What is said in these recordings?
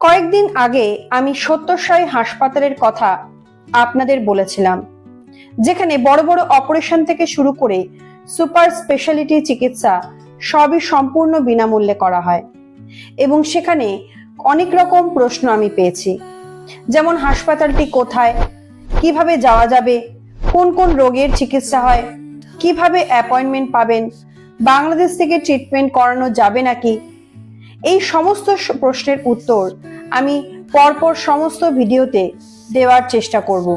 কয়েকদিন আগে আমি সত্যসাই হাসপাতালের কথা আপনাদের বলেছিলাম, যেখানে বড় বড় অপারেশন থেকে শুরু করে সুপার স্পেশালিটি চিকিৎসা সবই সম্পূর্ণ বিনামূল্যে করা হয়। এবং সেখানে অনেক রকম প্রশ্ন আমি পেয়েছি, যেমন হাসপাতালটি কোথায়, কিভাবে যাওয়া যাবে, কোন কোন রোগের চিকিৎসা হয়, কিভাবে অ্যাপয়েন্টমেন্ট পাবেন, বাংলাদেশ থেকে ট্রিটমেন্ট করানো যাবে নাকি। এই সমস্ত প্রশ্নের উত্তর আমি পরপর সমস্ত ভিডিওতে দেওয়ার চেষ্টা করব।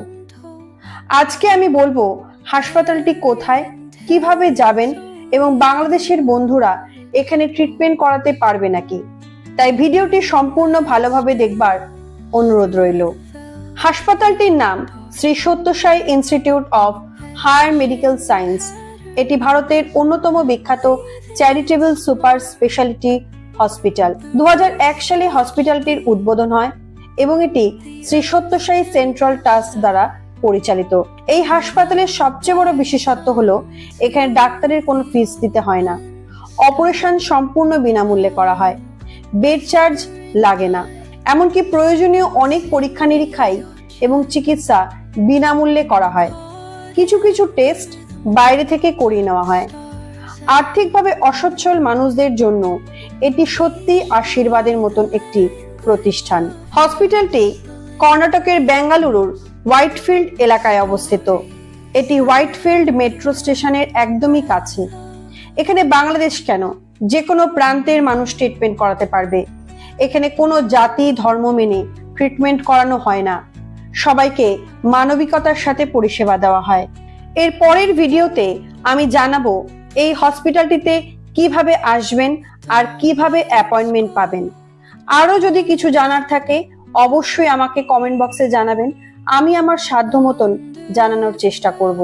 আজকে আমি বলবো হাসপাতালটি কোথায়, কিভাবে যাবেন এবং বাংলাদেশের বন্ধুরা এখানে ট্রিটমেন্ট করাতে পারবে নাকি। তাই ভিডিওটি সম্পূর্ণ ভালোভাবে দেখবার অনুরোধ রইল। হাসপাতালটির নাম Shri Sathya Sai institute of higher medical science. এটি ভারতের অন্যতম বিখ্যাত চ্যারিটেবল সুপার স্পেশালিটি হসপিটাল। 2001 সালে হসপিটালটির উদ্বোধন হয় এবং এটি শ্রী সত্যসাই সেন্ট্রাল ট্রাস্ট দ্বারা পরিচালিত। এই হাসপাতালের সবচেয়ে বড় বিশেষত্ব হলো এখানে ডাক্তারের কোনো ফিস দিতে হয় না, অপারেশন সম্পূর্ণ বিনামূল্যে করা হয়, বেড চার্জ লাগে না, এমনকি প্রয়োজনীয় অনেক পরীক্ষা নিরীক্ষাই এবং চিকিৎসা বিনামূল্যে করা হয়। কিছু কিছু টেস্ট বাইরে থেকে করিয়ে নেওয়া হয়। আর্থিকভাবে অসচ্ছল মানুষদের জন্য এটি সত্যি আশীর্বাদের মতন একটি প্রতিষ্ঠান। হসপিটালটি কর্ণাটকের বেঙ্গালুরুর হোয়াইটফিল্ড এলাকায় অবস্থিত। এটি হোয়াইটফিল্ড মেট্রো স্টেশনের একদমই কাছে। এখানে বাংলাদেশ কেন, যে কোনো প্রান্তের মানুষ ট্রিটমেন্ট করাতে পারবে। এখানে কোনো জাতি ধর্ম মেনে ট্রিটমেন্ট করানো হয় না, সবাইকে মানবিকতার সাথে পরিষেবা দেওয়া হয়। এর পরের ভিডিওতে আমি জানাবো এই হসপিটালটিতে কিভাবে আসবেন আর কিভাবে অ্যাপয়েন্টমেন্ট পাবেন। আরো যদি কিছু জানার থাকে অবশ্যই আমাকে কমেন্ট বক্সে জানাবেন, আমি আমার সাধ্য মতন জানানোর চেষ্টা করব।